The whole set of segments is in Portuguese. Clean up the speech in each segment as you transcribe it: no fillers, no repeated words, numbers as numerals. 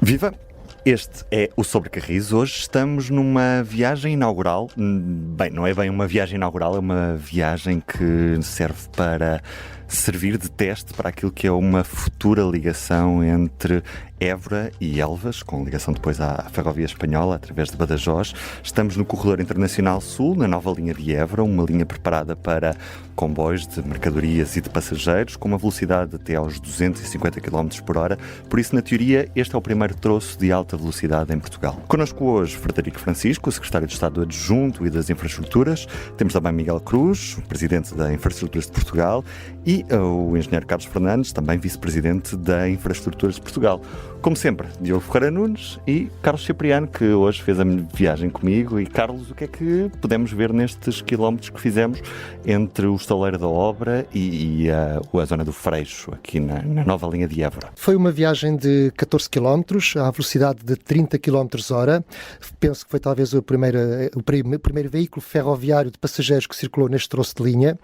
Viva! Este é o Sobre Carris. Hoje estamos numa viagem inaugural. Bem, não é bem uma viagem inaugural, é uma viagem que serve para servir de teste para aquilo que é uma futura ligação entre Évora e Elvas, com ligação depois à ferrovia espanhola, através de Badajoz. Estamos no Corredor Internacional Sul, na nova linha de Évora, uma linha preparada para comboios de mercadorias e de passageiros, com uma velocidade até aos 250 km por hora. Por isso, na teoria, este é o primeiro troço de alta velocidade em Portugal. Connosco hoje, Frederico Francisco, o Secretário de Estado Adjunto e das Infraestruturas. Temos também Miguel Cruz, Presidente da Infraestruturas de Portugal, e o Engenheiro Carlos Fernandes, também Vice-Presidente da Infraestruturas de Portugal. Como sempre, Diogo Ferreira Nunes e Carlos Cipriano, que hoje fez a viagem comigo. E Carlos, o que é que podemos ver nestes quilómetros que fizemos entre o estaleiro da obra e a zona do Freixo, aqui na nova linha de Évora? Foi uma viagem de 14 km, à velocidade de 30 km hora. Penso que foi talvez o primeiro veículo ferroviário de passageiros que circulou neste troço de linha.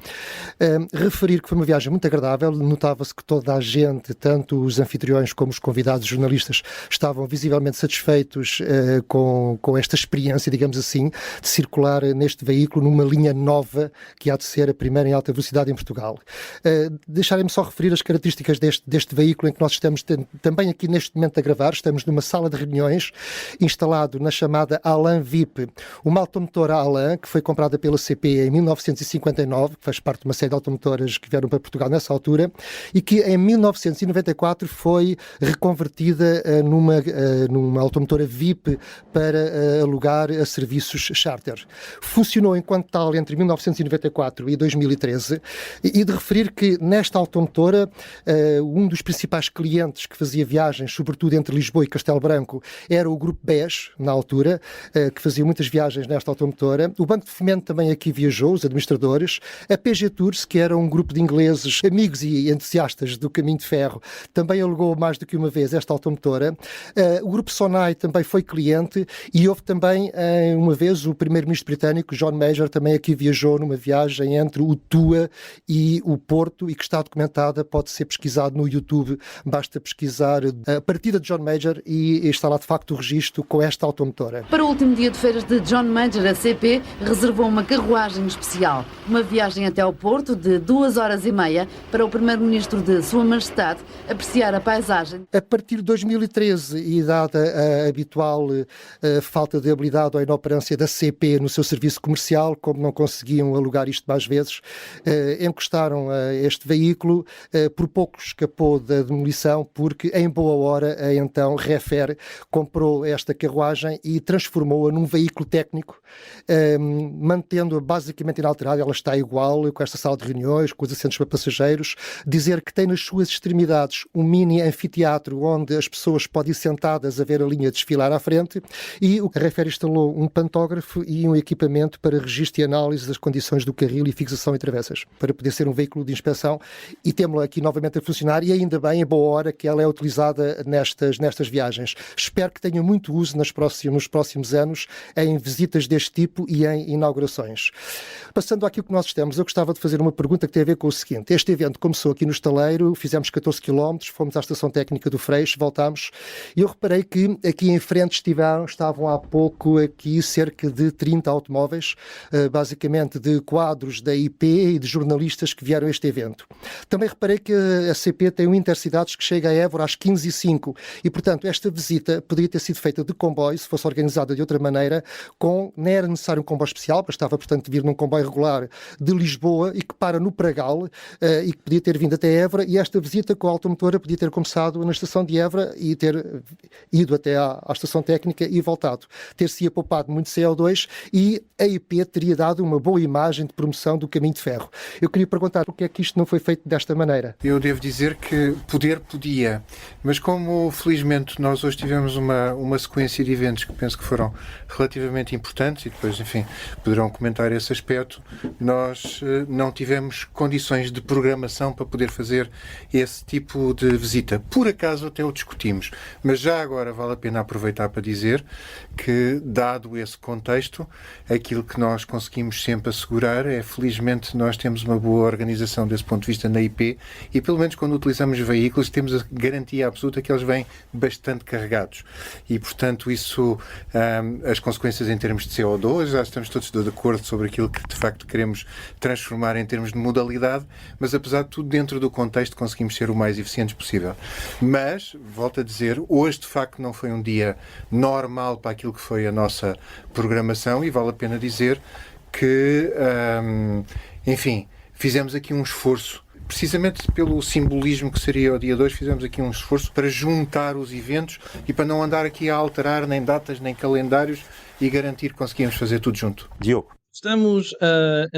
Referir que foi uma viagem muito agradável. Notava-se que toda a gente, tanto os anfitriões como os convidados jornalistas, estavam visivelmente satisfeitos com esta experiência, digamos assim, de circular neste veículo numa linha nova que há de ser a primeira em alta velocidade em Portugal. Deixarem-me só referir as características deste veículo em que nós estamos também aqui neste momento a gravar. Estamos numa sala de reuniões instalado na chamada Alain VIP, uma automotora Alain que foi comprada pela CP em 1959, que faz parte de uma série de automotoras que vieram para Portugal nessa altura, e que em 1994 foi reconvertida numa automotora VIP para alugar a serviços charter. Funcionou enquanto tal entre 1994 e 2013, e de referir que nesta automotora um dos principais clientes que fazia viagens, sobretudo entre Lisboa e Castelo Branco, era o Grupo BES, na altura, que fazia muitas viagens nesta automotora. O Banco de Fomento também aqui viajou, os administradores. A PG Tours, que era um grupo de ingleses, amigos e entusiastas do caminho de ferro, também alugou mais do que uma vez esta automotora. O Grupo Sonai também foi cliente, e houve também, uma vez, o primeiro-ministro britânico, John Major, também aqui viajou numa viagem entre o Tua e o Porto, e que está documentada, pode ser pesquisado no YouTube, basta pesquisar a partida de John Major e está lá de facto o registro com esta automotora. Para o último dia de feiras de John Major, a CP reservou uma carruagem especial, uma viagem até ao Porto de 2h30 para o primeiro-ministro de Sua Majestade apreciar a paisagem. A partir de 2013, e dada a habitual falta de habilidade ou inoperância da CP no seu serviço comercial, como não conseguiam alugar isto mais vezes, encostaram este veículo, por pouco escapou da demolição, porque em boa hora, então, Refer comprou esta carruagem e transformou-a num veículo técnico, mantendo-a basicamente inalterada. Ela está igual, com esta sala de reuniões, com os assentos para passageiros. Dizer que tem nas suas extremidades um mini anfiteatro onde as pessoas podem ir sentadas a ver a linha desfilar à frente, e o Refer instalou um pantógrafo e um equipamento para registro e análise das condições do carril e fixação em travessas, para poder ser um veículo de inspeção, e temos-la aqui novamente a funcionar, e ainda bem, em boa hora, que ela é utilizada nestas viagens. Espero que tenha muito uso nos próximos anos em visitas deste tipo e em inaugurações. Passando àquilo que nós estamos, eu gostava de fazer uma pergunta que tem a ver com o seguinte. Este evento começou aqui no estaleiro, fizemos 14 km, fomos à estação técnica do Freixo, voltámos, e eu reparei que aqui em frente estavam há pouco aqui cerca de 30 automóveis, basicamente de quadros da IP e de jornalistas que vieram a este evento. Também reparei que a CP tem um Intercidades que chega a Évora às 15h05, e portanto esta visita poderia ter sido feita de comboio, se fosse organizada de outra maneira, não era necessário um comboio especial, bastava portanto vir num comboio regular de Lisboa e que para no Pragal, e que podia ter vindo até Évora, e esta visita com a automotora podia ter começado na estação de Évora e ter ido até à estação técnica e voltado. Ter-se-ia poupado muito CO2, e a IP teria dado uma boa imagem de promoção do caminho de ferro. Eu queria perguntar porque é que isto não foi feito desta maneira. Eu devo dizer que podia, mas como felizmente nós hoje tivemos uma sequência de eventos que penso que foram relativamente importantes, e depois, enfim, poderão comentar esse aspecto, nós não tivemos condições de programação para poder fazer esse tipo de visita. Por acaso até o discutimos, mas já agora vale a pena aproveitar para dizer que, dado esse contexto, aquilo que nós conseguimos sempre assegurar é, felizmente, nós temos uma boa organização desse ponto de vista na IP e, pelo menos quando utilizamos veículos, temos a garantia absoluta que eles vêm bastante carregados. E, portanto, isso, as consequências em termos de CO2, já estamos todos de acordo sobre aquilo que, de facto, queremos transformar em termos de modalidade, mas, apesar de tudo, dentro do contexto, conseguimos ser o mais eficientes possível. Mas, volto a dizer, hoje, de facto, não foi um dia normal para aquilo que foi a nossa programação e vale a pena dizer que, enfim, fizemos aqui um esforço, precisamente pelo simbolismo que seria o dia 2, fizemos aqui um esforço para juntar os eventos e para não andar aqui a alterar nem datas nem calendários e garantir que conseguimos fazer tudo junto. Diogo. Estamos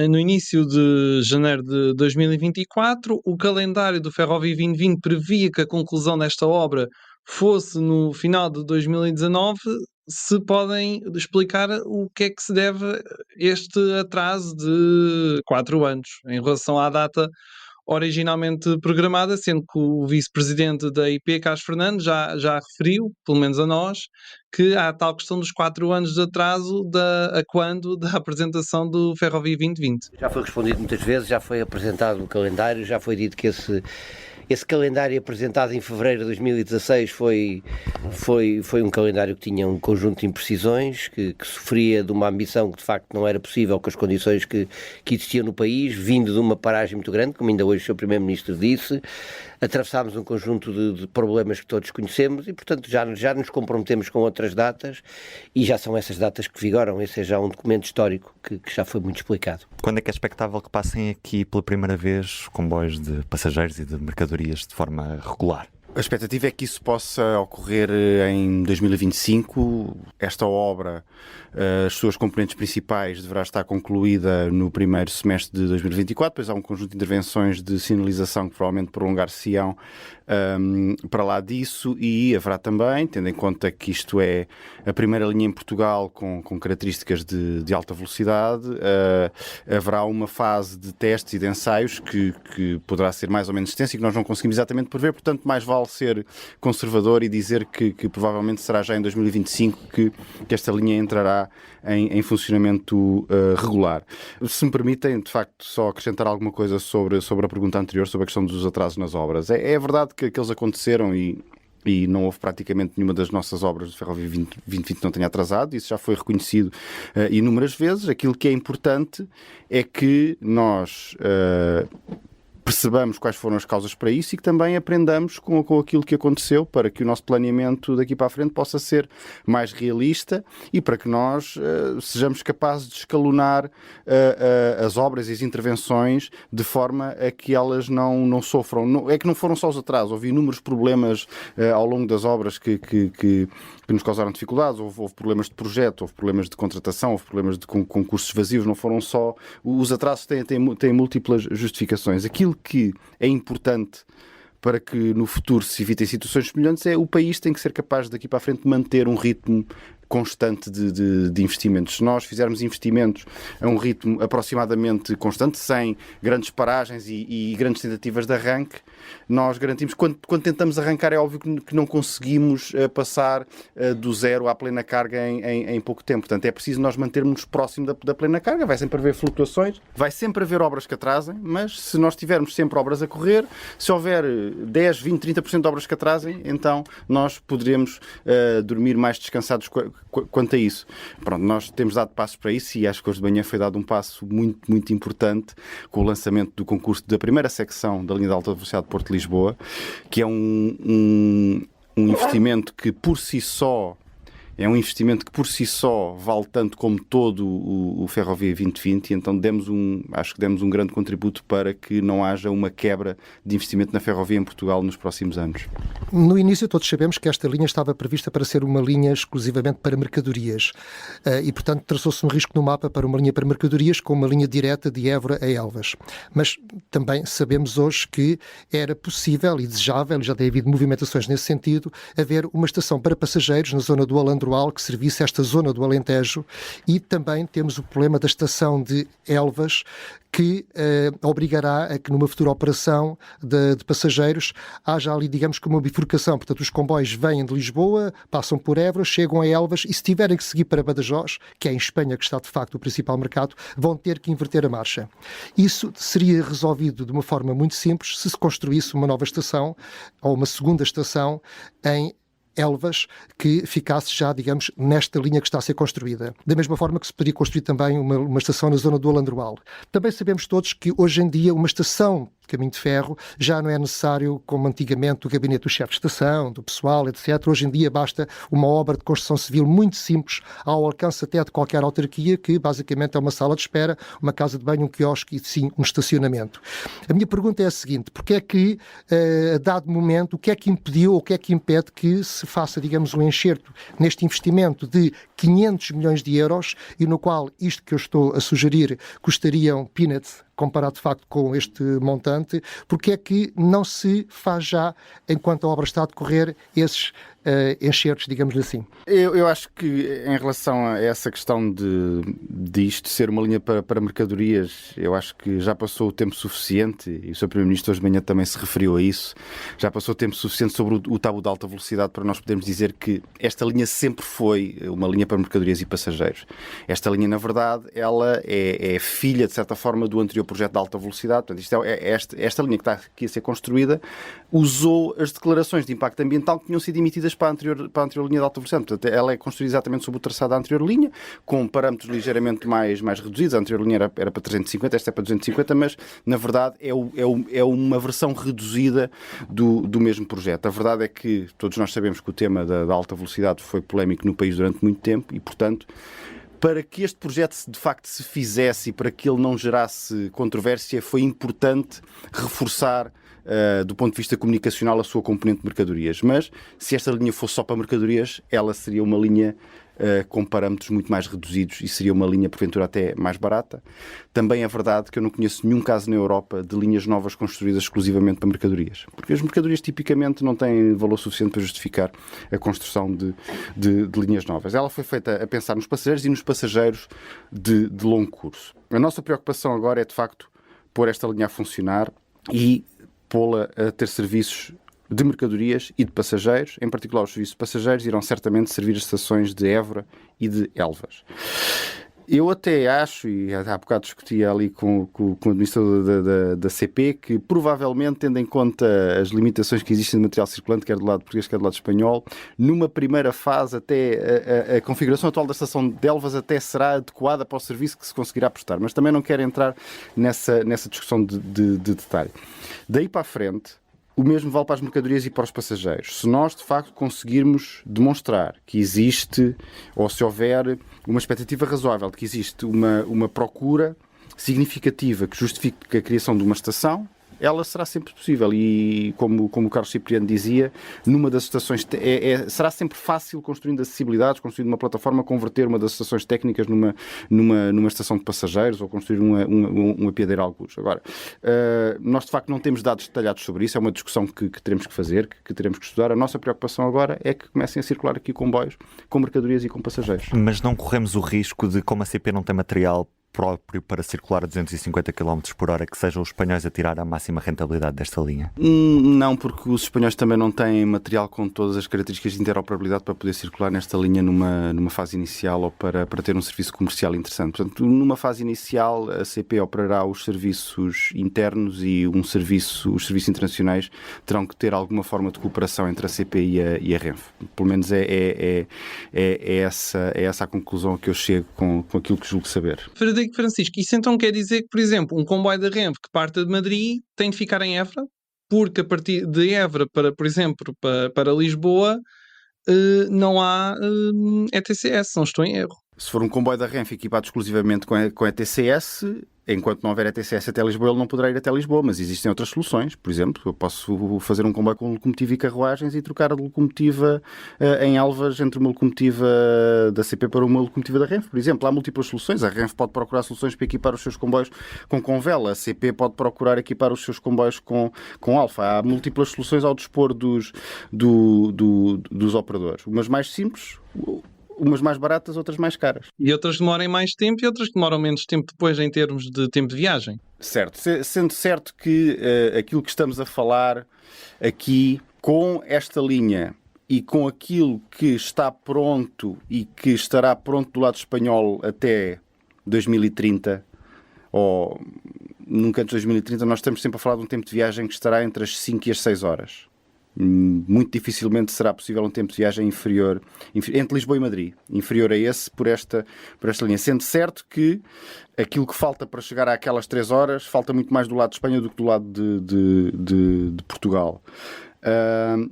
no início de janeiro de 2024. O calendário do Ferrovia 2020 previa que a conclusão desta obra fosse no final de 2019. Se podem explicar o que é que se deve a este atraso de 4 anos em relação à data originalmente programada, sendo que o vice-presidente da IP, Carlos Fernandes, já referiu, pelo menos a nós, que há a tal questão dos 4 anos de atraso a quando da apresentação do Ferrovia 2020. Já foi respondido muitas vezes, já foi apresentado o calendário, já foi dito que esse calendário apresentado em fevereiro de 2016 foi um calendário que tinha um conjunto de imprecisões, que sofria de uma ambição que de facto não era possível com as condições que existiam no país, vindo de uma paragem muito grande, como ainda hoje o Sr. Primeiro-Ministro disse. Atravessámos um conjunto de problemas que todos conhecemos e, portanto, já nos comprometemos com outras datas e já são essas datas que vigoram. Esse é já um documento histórico que já foi muito explicado. Quando é que é expectável que passem aqui pela primeira vez comboios de passageiros e de mercadorias de forma regular? A expectativa é que isso possa ocorrer em 2025. Esta obra, as suas componentes principais, deverá estar concluída no primeiro semestre de 2024. Depois há um conjunto de intervenções de sinalização que provavelmente prolongar-se-ão para lá disso, e haverá também, tendo em conta que isto é a primeira linha em Portugal com características de alta velocidade, haverá uma fase de testes e de ensaios que poderá ser mais ou menos extensa e que nós não conseguimos exatamente prever, portanto mais vale ser conservador e dizer que provavelmente será já em 2025 que esta linha entrará em funcionamento regular. Se me permitem, de facto, só acrescentar alguma coisa sobre a pergunta anterior, sobre a questão dos atrasos nas obras. É verdade que aqueles aconteceram e não houve praticamente nenhuma das nossas obras do Ferrovia 2020 não tenha atrasado, isso já foi reconhecido inúmeras vezes. Aquilo que é importante é que nós percebamos quais foram as causas para isso e que também aprendamos com aquilo que aconteceu, para que o nosso planeamento daqui para a frente possa ser mais realista e para que nós sejamos capazes de escalonar as obras e as intervenções de forma a que elas não sofram. É que não foram só os atrasos, houve inúmeros problemas ao longo das obras que nos causaram dificuldades, houve problemas de projeto, houve problemas de contratação, houve problemas de concursos vazios, não foram só... Os atrasos têm múltiplas justificações. Aquilo que é importante para que no futuro se evitem situações semelhantes é o país tem que ser capaz daqui para a frente manter um ritmo constante de investimentos. Se nós fizermos investimentos a um ritmo aproximadamente constante, sem grandes paragens e grandes tentativas de arranque, nós garantimos, quando tentamos arrancar, é óbvio que não conseguimos passar do zero à plena carga em pouco tempo. Portanto, é preciso nós mantermos próximo da plena carga. Vai sempre haver flutuações, vai sempre haver obras que atrasem, mas se nós tivermos sempre obras a correr, se houver 10, 20, 30% de obras que atrasem, então nós poderemos dormir mais descansados quanto a isso. Pronto, nós temos dado passos para isso e acho que hoje de manhã foi dado um passo muito, muito importante com o lançamento do concurso da primeira secção da linha de alta velocidade Porto-Lisboa, que é um investimento que por si só vale tanto como todo o Ferrovia 2020 e então acho que demos um grande contributo para que não haja uma quebra de investimento na ferrovia em Portugal nos próximos anos. No início todos sabemos que esta linha estava prevista para ser uma linha exclusivamente para mercadorias e, portanto, traçou-se um risco no mapa para uma linha para mercadorias com uma linha direta de Évora a Elvas. Mas também sabemos hoje que era possível e desejável, e já tem havido movimentações nesse sentido, haver uma estação para passageiros na zona do Alandro Landroal que servisse esta zona do Alentejo, e também temos o problema da estação de Elvas, que obrigará a que numa futura operação de passageiros haja ali, digamos que uma bifurcação. Portanto, os comboios vêm de Lisboa, passam por Évora, chegam a Elvas, e se tiverem que seguir para Badajoz, que é em Espanha que está de facto o principal mercado, vão ter que inverter a marcha. Isso seria resolvido de uma forma muito simples se construísse uma nova estação ou uma segunda estação em Elvas, que ficasse já, digamos, nesta linha que está a ser construída. Da mesma forma que se poderia construir também uma estação na zona do Alandroal. Também sabemos todos que hoje em dia uma estação de caminho de ferro já não é necessário, como antigamente, o gabinete do chefe de estação, do pessoal, etc. Hoje em dia basta uma obra de construção civil muito simples, ao alcance até de qualquer autarquia, que basicamente é uma sala de espera, uma casa de banho, um quiosque e sim um estacionamento. A minha pergunta é a seguinte: porque é que, a dado momento, o que é que impediu ou o que é que impede que se faça, digamos, um enxerto neste investimento de 500 milhões de euros, e no qual isto que eu estou a sugerir custariam peanuts comparado de facto com este montante? Porque é que não se faz já, enquanto a obra está a decorrer, esses enxertos, digamos assim? Eu acho que em relação a essa questão de isto ser uma linha para mercadorias, eu acho que já passou o tempo suficiente, e o Sr. Primeiro-Ministro hoje de manhã também se referiu a isso, já passou o tempo suficiente sobre o tabu de alta velocidade para nós podermos dizer que esta linha sempre foi uma linha para mercadorias e passageiros. Esta linha, na verdade, ela é filha, de certa forma, do anterior projeto de alta velocidade. Portanto, esta linha que está aqui a ser construída usou as declarações de impacto ambiental que tinham sido emitidas para a anterior linha de alta velocidade. Portanto, ela é construída exatamente sobre o traçado da anterior linha, com parâmetros ligeiramente mais reduzidos. A anterior linha era para 350, esta é para 250, mas, na verdade, é uma versão reduzida do mesmo projeto. A verdade é que todos nós sabemos que o tema da alta velocidade foi polémico no país durante muito tempo e, portanto, para que este projeto de facto se fizesse e para que ele não gerasse controvérsia, foi importante reforçar, do ponto de vista comunicacional, a sua componente de mercadorias. Mas, se esta linha fosse só para mercadorias, ela seria uma linha com parâmetros muito mais reduzidos e seria uma linha, porventura, até mais barata. Também é verdade que eu não conheço nenhum caso na Europa de linhas novas construídas exclusivamente para mercadorias, porque as mercadorias tipicamente não têm valor suficiente para justificar a construção de linhas novas. Ela foi feita a pensar nos passageiros e nos passageiros de longo curso. A nossa preocupação agora é, de facto, pôr esta linha a funcionar e pô-la a ter serviços de mercadorias e de passageiros. Em particular, os serviços de passageiros irão certamente servir as estações de Évora e de Elvas. Eu até acho, e há bocado discutia ali com o administrador da CP, que provavelmente, tendo em conta as limitações que existem de material circulante, quer do lado português, quer do lado espanhol, numa primeira fase até a configuração atual da estação de Elvas até será adequada para o serviço que se conseguirá prestar. Mas também não quero entrar nessa discussão de detalhe. Daí para a frente, o mesmo vale para as mercadorias e para os passageiros. Se nós, de facto, conseguirmos demonstrar que existe, ou se houver uma expectativa razoável de que existe uma procura significativa que justifique a criação de uma estação, ela será sempre possível. E, como o Carlos Cipriano dizia, numa das estações será sempre fácil, construindo acessibilidades, construindo uma plataforma, converter uma das estações técnicas numa estação de passageiros ou construir um apiadeiro a algures. Agora, nós de facto não temos dados detalhados sobre isso, é uma discussão que teremos que fazer, que teremos que estudar. A nossa preocupação agora é que comecem a circular aqui comboios com mercadorias e com passageiros. Mas não corremos o risco de, como a CP não tem material próprio para circular a 250 km por hora, que sejam os espanhóis a tirar a máxima rentabilidade desta linha? Não, porque os espanhóis também não têm material com todas as características de interoperabilidade para poder circular nesta linha numa fase inicial ou para ter um serviço comercial interessante. Portanto, numa fase inicial, a CP operará os serviços internos e os serviços internacionais terão que ter alguma forma de cooperação entre a CP e a Renfe. Pelo menos é essa a conclusão a que eu chego com aquilo que julgo saber. Francisco, isso então quer dizer que, por exemplo, um comboio da Renfe que parte de Madrid tem de ficar em Évora, porque a partir de Évora, por exemplo, para Lisboa, não há ETCS, não estou em erro. Se for um comboio da Renfe equipado exclusivamente com ETCS, enquanto não houver ETCS até Lisboa, ele não poderá ir até Lisboa, mas existem outras soluções. Por exemplo, eu posso fazer um comboio com locomotiva e carruagens e trocar a locomotiva em Elvas entre uma locomotiva da CP para uma locomotiva da Renfe. Por exemplo, há múltiplas soluções. A Renfe pode procurar soluções para equipar os seus comboios com Convela. A CP pode procurar equipar os seus comboios com Alfa. Há múltiplas soluções ao dispor dos operadores. Umas mais simples, umas mais baratas, outras mais caras. E outras demorem mais tempo e outras demoram menos tempo depois em termos de tempo de viagem. Certo. Sendo certo que aquilo que estamos a falar aqui, com esta linha e com aquilo que está pronto e que estará pronto do lado espanhol até 2030, ou nunca antes de 2030, nós estamos sempre a falar de um tempo de viagem que estará entre as 5 e as 6 horas. Muito dificilmente será possível um tempo de viagem inferior entre Lisboa e Madrid, inferior a esse por esta linha. Sendo certo que aquilo que falta para chegar àquelas 3 horas falta muito mais do lado de Espanha do que do lado de Portugal.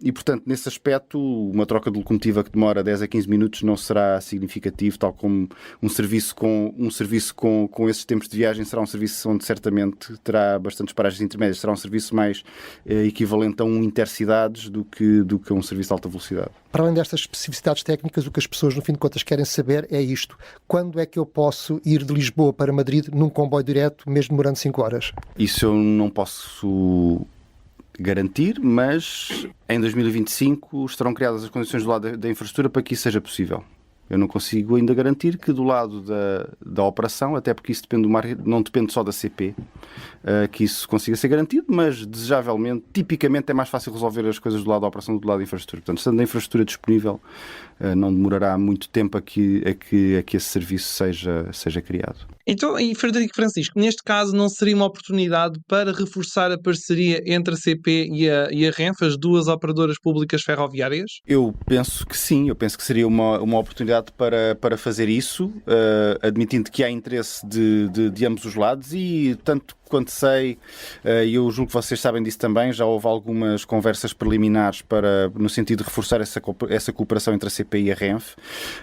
E, portanto, nesse aspecto, uma troca de locomotiva que demora 10 a 15 minutos não será significativo, tal como um serviço com esses tempos de viagem será um serviço onde certamente terá bastantes paragens intermédias, será um serviço mais equivalente a um intercidades do que a um serviço de alta velocidade. Para além destas especificidades técnicas, o que as pessoas, no fim de contas, querem saber é isto. Quando é que eu posso ir de Lisboa para Madrid num comboio direto, mesmo demorando 5 horas? Isso eu não posso garantir, mas em 2025 estarão criadas as condições do lado da infraestrutura para que isso seja possível. Eu não consigo ainda garantir que do lado da operação, até porque isso depende do marketing, não depende só da CP, que isso consiga ser garantido, mas desejavelmente, tipicamente é mais fácil resolver as coisas do lado da operação do que do lado da infraestrutura. Portanto, estando a infraestrutura disponível, não demorará muito tempo a que esse serviço seja criado. Então, e Frederico Francisco, neste caso não seria uma oportunidade para reforçar a parceria entre a CP e a Renfe, as duas operadoras públicas ferroviárias? Eu penso que sim, eu penso que seria uma oportunidade para fazer isso, admitindo que há interesse de ambos os lados e tanto quanto sei, e eu julgo que vocês sabem disso também, já houve algumas conversas preliminares no sentido de reforçar essa cooperação entre a CP e a Renfe.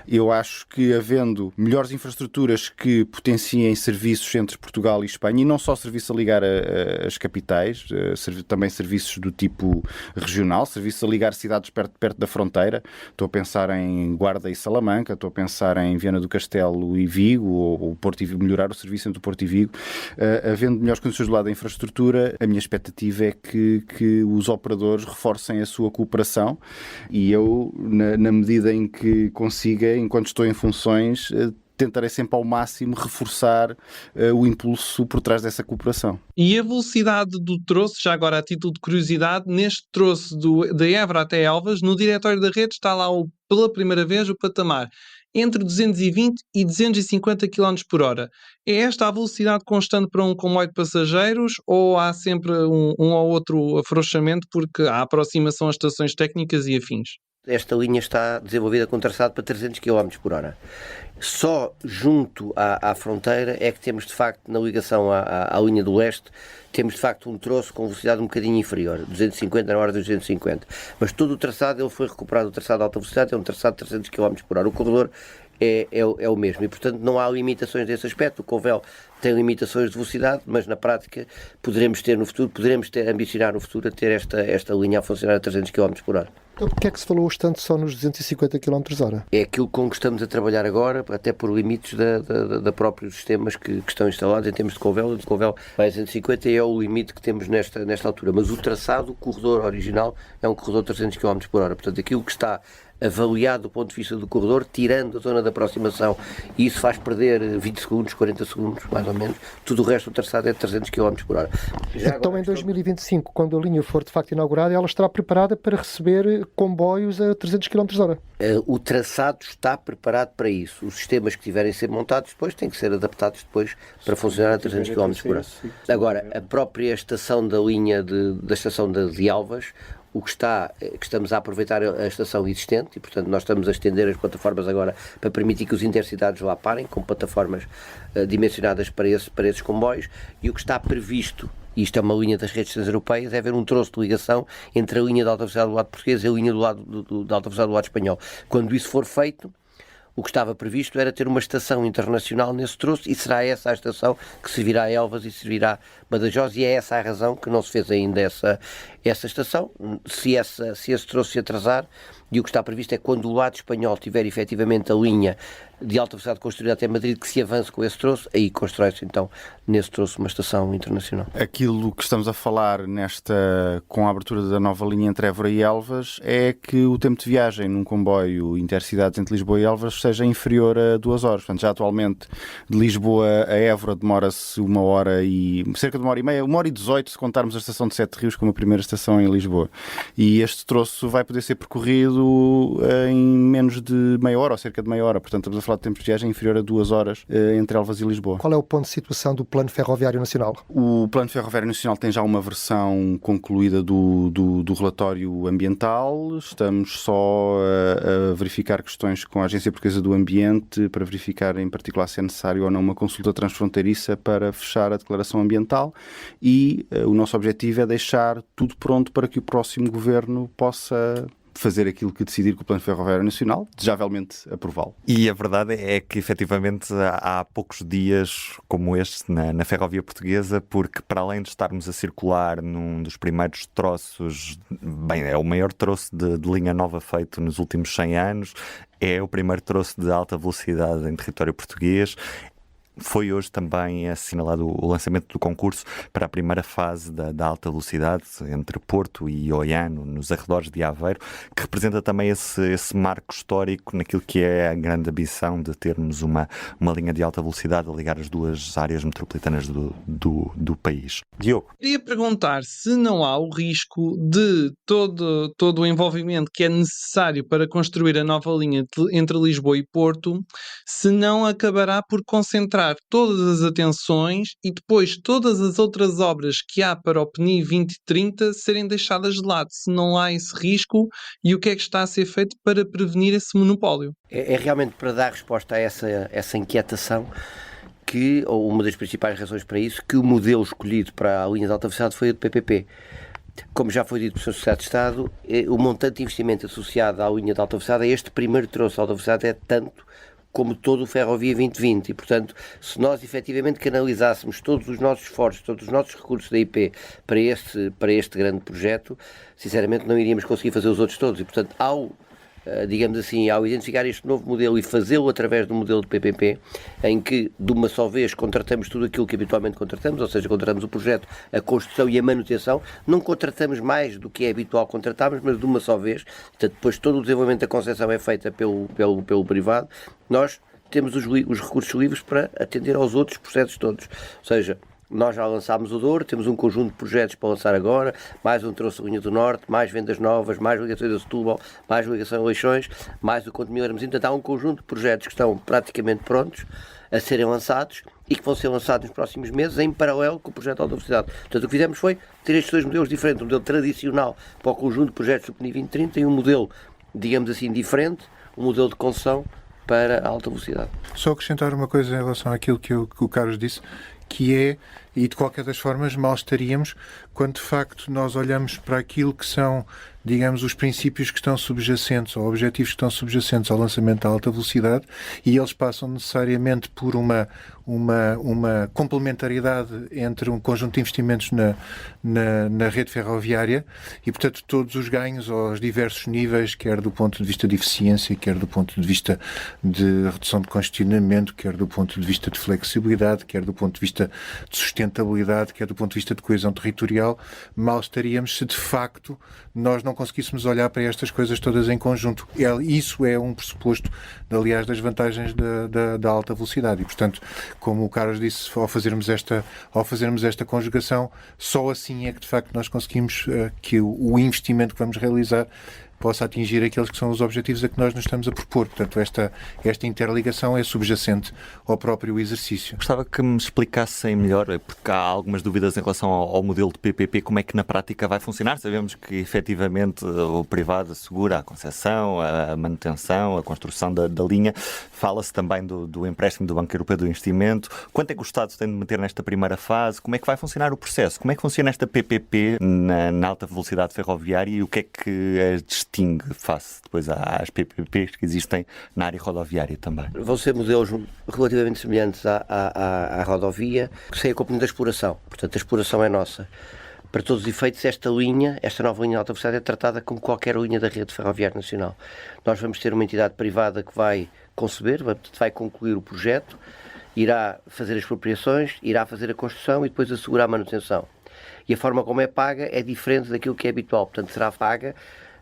Eu acho que havendo melhores infraestruturas que potenciem serviços entre Portugal e Espanha, e não só serviços a ligar as capitais, também serviços do tipo regional, serviços a ligar cidades perto da fronteira. Estou a pensar em Guarda e Salamanca, estou a pensar em Viana do Castelo e Vigo, ou Porto e Vigo, melhorar o serviço entre o Porto e Vigo. Havendo melhores condições do lado da infraestrutura, a minha expectativa é que os operadores reforcem a sua cooperação e eu, na medida em que consiga, enquanto estou em funções, tentarei sempre ao máximo reforçar o impulso por trás dessa cooperação. E a velocidade do troço, já agora a título de curiosidade, neste troço da Évora até Elvas, no diretório da rede está lá pela primeira vez o patamar entre 220 e 250 km por hora. É esta a velocidade constante para um comboio de passageiros ou há sempre um ou outro afrouxamento porque há aproximação às estações técnicas e afins? Esta linha está desenvolvida com traçado para 300 km por hora. Só junto à fronteira é que temos de facto, na ligação à linha do leste, temos de facto um troço com velocidade um bocadinho inferior, 250 na hora dos 250. Mas todo o traçado, ele foi recuperado, o traçado de alta velocidade é um traçado de 300 km por hora. O corredor é o mesmo e, portanto, não há limitações desse aspecto. O Covel tem limitações de velocidade, mas na prática poderemos ter no futuro, ambicionar no futuro a ter esta linha a funcionar a 300 km por hora. Então, porque é que se falou hoje tanto só nos 250 km hora? É aquilo com que estamos a trabalhar agora, até por limites da próprios sistemas que estão instalados em termos de Covel. O Covel vai a 250 e é o limite que temos nesta altura. Mas o traçado, o corredor original, é um corredor de 300 km por hora. Portanto, aquilo que está avaliado do ponto de vista do corredor, tirando a zona de aproximação, e isso faz perder 20 segundos, 40 segundos, mais ou menos. Tudo o resto do traçado é de 300 km por hora. Então, em 2025, quando a linha for de facto inaugurada, ela estará preparada para receber comboios a 300 km hora? O traçado está preparado para isso. Os sistemas que tiverem a ser montados depois têm que ser adaptados depois para funcionar a 300 km por hora. Agora, a própria estação da linha da estação de Alvas, o que estamos a aproveitar a estação existente e, portanto, nós estamos a estender as plataformas agora para permitir que os intercidades lá parem, com plataformas dimensionadas para esses comboios, e o que está previsto, e isto é uma linha das redes transeuropeias, é haver um troço de ligação entre a linha de alta velocidade do lado português e a linha da alta velocidade do lado espanhol. Quando isso for feito, o que estava previsto era ter uma estação internacional nesse troço e será essa a estação que servirá a Elvas e servirá a Badajoz, e é essa a razão que não se fez ainda essa estação. Se esse troço se atrasar, e o que está previsto é que quando o lado espanhol tiver efetivamente a linha de alta velocidade construída até Madrid, que se avance com esse troço, aí constrói-se então nesse troço uma estação internacional. Aquilo que estamos a falar com a abertura da nova linha entre Évora e Elvas é que o tempo de viagem num comboio intercidades entre Lisboa e Elvas seja inferior a 2 horas. Portanto, já atualmente de Lisboa a Évora demora-se cerca de 1h30, 1h18 se contarmos a estação de Sete Rios como a primeira estação em Lisboa. E este troço vai poder ser percorrido em menos de meia hora ou cerca de meia hora. Portanto, estamos a falar de tempos de viagem inferior a 2 horas entre Elvas e Lisboa. Qual é o ponto de situação do Plano Ferroviário Nacional? O Plano Ferroviário Nacional tem já uma versão concluída do relatório ambiental. Estamos só a verificar questões com a Agência Portuguesa do Ambiente para verificar em particular se é necessário ou não uma consulta transfronteiriça para fechar a declaração ambiental e o nosso objetivo é deixar tudo pronto para que o próximo governo possa fazer aquilo que decidir com o Plano Ferroviário Nacional, desejavelmente aprová-lo. E a verdade é que, efetivamente, há poucos dias como este na ferrovia portuguesa, porque para além de estarmos a circular num dos primeiros troços, bem, é o maior troço de linha nova feito nos últimos 100 anos, é o primeiro troço de alta velocidade em território português. Foi hoje também assinalado o lançamento do concurso para a primeira fase da alta velocidade entre Porto e Oiano, nos arredores de Aveiro, que representa também esse marco histórico naquilo que é a grande ambição de termos uma linha de alta velocidade a ligar as duas áreas metropolitanas do país. Diogo. Queria perguntar se não há o risco de todo o envolvimento que é necessário para construir a nova linha entre Lisboa e Porto, se não acabará por concentrar todas as atenções e depois todas as outras obras que há para o PNI 2030 serem deixadas de lado, se não há esse risco e o que é que está a ser feito para prevenir esse monopólio? É realmente para dar resposta a essa inquietação ou uma das principais razões para isso, que o modelo escolhido para a linha de alta velocidade foi o de PPP. Como já foi dito pelo Sr. Secretário de Estado, o montante de investimento associado à linha de alta velocidade, a este primeiro troço de alta velocidade, é tanto como todo o Ferrovia 2020 e, portanto, se nós efetivamente canalizássemos todos os nossos esforços, todos os nossos recursos da IP para este grande projeto, sinceramente não iríamos conseguir fazer os outros todos e, portanto, ao identificar este novo modelo e fazê-lo através do modelo de PPP, em que de uma só vez contratamos tudo aquilo que habitualmente contratamos, ou seja, contratamos o projeto, a construção e a manutenção, não contratamos mais do que é habitual contratarmos, mas de uma só vez, portanto, depois todo o desenvolvimento da concessão é feita pelo privado, nós temos os recursos livres para atender aos outros processos todos, ou seja, nós já lançámos o Douro, temos um conjunto de projetos para lançar agora, mais um troço da linha do Norte, mais vendas novas, mais ligações a Setúbal, mais ligação a Leixões, mais o Conto Mil. Portanto, há um conjunto de projetos que estão praticamente prontos a serem lançados e que vão ser lançados nos próximos meses em paralelo com o projeto de alta velocidade. Portanto, o que fizemos foi ter estes dois modelos diferentes, um modelo tradicional para o conjunto de projetos do PNI 2030 e um modelo, digamos assim, diferente, um modelo de concessão para a alta velocidade. Só acrescentar uma coisa em relação àquilo que o Carlos disse, que é, e de qualquer das formas mal estaríamos quando de facto nós olhamos para aquilo que são, digamos, os princípios que estão subjacentes ou objetivos que estão subjacentes ao lançamento da alta velocidade e eles passam necessariamente por uma complementaridade entre um conjunto de investimentos na rede ferroviária e, portanto, todos os ganhos aos diversos níveis, quer do ponto de vista de eficiência, quer do ponto de vista de redução de congestionamento, quer do ponto de vista de flexibilidade, quer do ponto de vista de sustentabilidade, quer do ponto de vista de coesão territorial, mal estaríamos se de facto nós não conseguíssemos olhar para estas coisas todas em conjunto. Isso é um pressuposto, aliás, das vantagens da alta velocidade e, portanto, como o Carlos disse, ao fazermos esta conjugação, só assim é que de facto nós conseguimos que o investimento que vamos realizar possa atingir aqueles que são os objetivos a que nós nos estamos a propor. Portanto, esta interligação é subjacente ao próprio exercício. Gostava que me explicassem melhor, porque há algumas dúvidas em relação ao modelo de PPP, como é que na prática vai funcionar. Sabemos que efetivamente o privado assegura a concessão, a manutenção, a construção da linha. Fala-se também do empréstimo do Banco Europeu do Investimento. Quanto é que o Estado tem de meter nesta primeira fase? Como é que vai funcionar o processo? Como é que funciona esta PPP na alta velocidade ferroviária e o que é que a distingue face depois às PPPs que existem na área rodoviária também? Vão ser modelos relativamente semelhantes à rodovia, sem acompanhamento da exploração. Portanto, a exploração é nossa. Para todos os efeitos, esta nova linha de alta velocidade é tratada como qualquer linha da rede ferroviária nacional. Nós vamos ter uma entidade privada que vai conceber, vai concluir o projeto, irá fazer as expropriações, irá fazer a construção e depois assegurar a manutenção. E a forma como é paga é diferente daquilo que é habitual, portanto será paga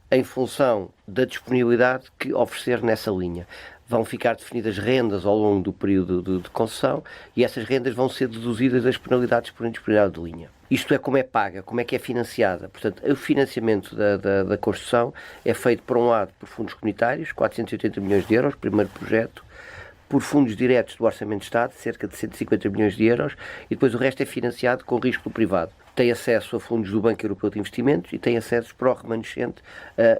em função da disponibilidade que oferecer nessa linha. Vão ficar definidas rendas ao longo do período de concessão e essas rendas vão ser deduzidas das penalidades por indisponibilidade de linha. Isto é como é paga, como é que é financiada. Portanto, o financiamento da construção é feito, por um lado, por fundos comunitários, 480 milhões de euros, primeiro projeto, por fundos diretos do Orçamento de Estado, cerca de 150 milhões de euros, e depois o resto é financiado com risco privado. Tem acesso a fundos do Banco Europeu de Investimentos e tem acesso para o remanescente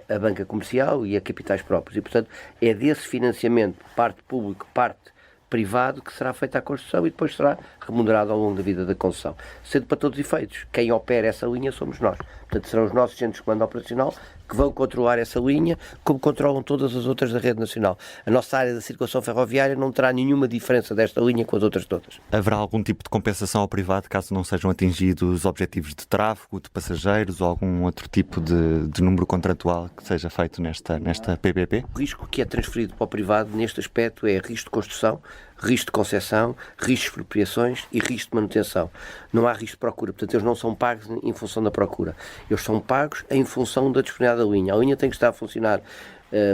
a banca comercial e a capitais próprios. E, portanto, é desse financiamento, parte público, parte privado, que será feita a construção e depois será remunerado ao longo da vida da concessão. Sendo para todos os efeitos, quem opera essa linha somos nós. Portanto, serão os nossos centros de comando operacional que vão controlar essa linha, como controlam todas as outras da rede nacional. A nossa área da circulação ferroviária não terá nenhuma diferença desta linha com as outras todas. Haverá algum tipo de compensação ao privado caso não sejam atingidos objetivos de tráfego, de passageiros ou algum outro tipo de número contratual que seja feito nesta PPP? O risco que é transferido para o privado neste aspecto é risco de construção, risco de concessão, risco de expropriações e risco de manutenção. Não há risco de procura, portanto eles não são pagos em função da procura. Eles são pagos em função da disponibilidade da linha. A linha tem que estar a funcionar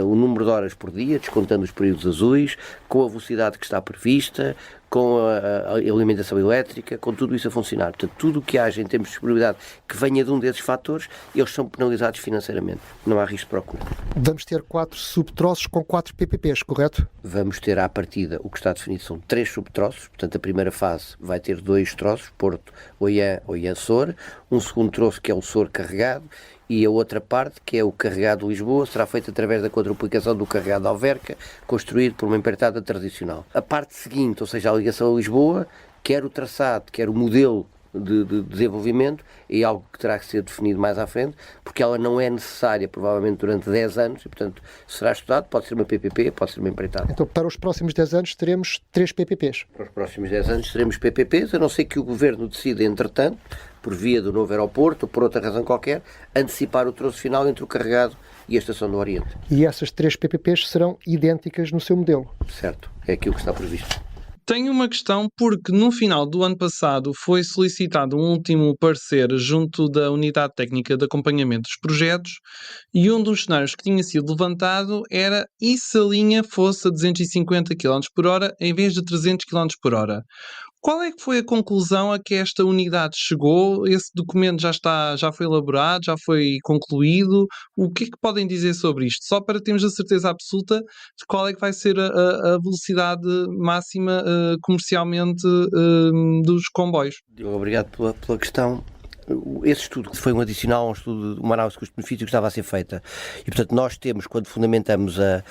o número de horas por dia, descontando os períodos azuis, com a velocidade que está prevista, com a alimentação elétrica, com tudo isso a funcionar. Portanto, tudo o que haja em termos de disponibilidade que venha de um desses fatores, eles são penalizados financeiramente. Não há risco de procura. Vamos ter 4 subtroços com 4 PPPs, correto? Vamos ter à partida, o que está definido são 3 subtroços, portanto a primeira fase vai ter 2 troços, Porto, Oiã-Sor, um segundo troço que é o Sor carregado, e a outra parte, que é o carregado Lisboa, será feita através da quadruplicação do carregado Alverca, construído por uma empreitada tradicional. A parte seguinte, ou seja, a ligação a Lisboa, quer o traçado, quer o modelo de desenvolvimento, é algo que terá que ser definido mais à frente, porque ela não é necessária, provavelmente, durante 10 anos, e, portanto, será estudado, pode ser uma PPP, pode ser uma empreitada. Então, para os próximos 10 anos, teremos 3 PPPs. Para os próximos 10 anos teremos PPPs, a não ser que o Governo decida, entretanto, por via do novo aeroporto ou por outra razão qualquer, antecipar o troço final entre o carregado e a Estação do Oriente. E essas 3 PPPs serão idênticas no seu modelo? Certo, é aquilo que está previsto. Tenho uma questão porque no final do ano passado foi solicitado um último parecer junto da Unidade Técnica de Acompanhamento dos Projetos e um dos cenários que tinha sido levantado era e se a linha fosse a 250 km por hora em vez de 300 km por hora. Qual é que foi a conclusão a que esta unidade chegou? Esse documento já foi elaborado, já foi concluído? O que é que podem dizer sobre isto? Só para termos a certeza absoluta de qual é que vai ser a velocidade máxima comercialmente dos comboios. Obrigado pela questão. Esse estudo foi um adicional a um estudo, uma análise de custo-benefício que estava a ser feita. E, portanto, nós temos, quando fundamentamos a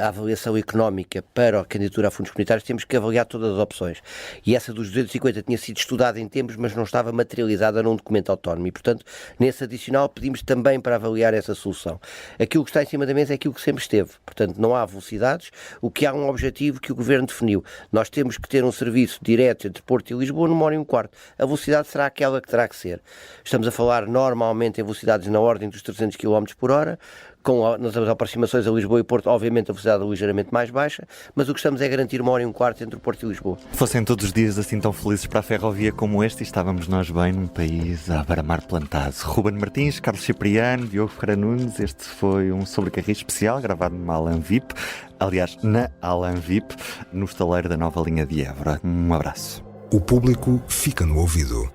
avaliação económica para a candidatura a fundos comunitários, temos que avaliar todas as opções. E essa dos 250 tinha sido estudada em tempos, mas não estava materializada num documento autónomo. E, portanto, nesse adicional pedimos também para avaliar essa solução. Aquilo que está em cima da mesa é aquilo que sempre esteve. Portanto, não há velocidades, o que há um objetivo que o Governo definiu. Nós temos que ter um serviço direto entre Porto e Lisboa numa hora e um quarto. A velocidade será aquela que terá que ser. Estamos a falar normalmente em velocidades na ordem dos 300 km por hora, nas aproximações a Lisboa e Porto, obviamente a velocidade é ligeiramente mais baixa, mas o que estamos é garantir uma hora e um quarto entre o Porto e Lisboa. Fossem todos os dias assim tão felizes para a ferrovia como este, e estávamos nós bem num país à beira-mar plantado. Ruben Martins, Carlos Cipriano, Diogo Ferreira Nunes, este foi um Sobrecarris especial gravado numa Alan VIP, aliás, na Alan VIP, no estaleiro da nova linha de Évora. Um abraço. O público fica no ouvido.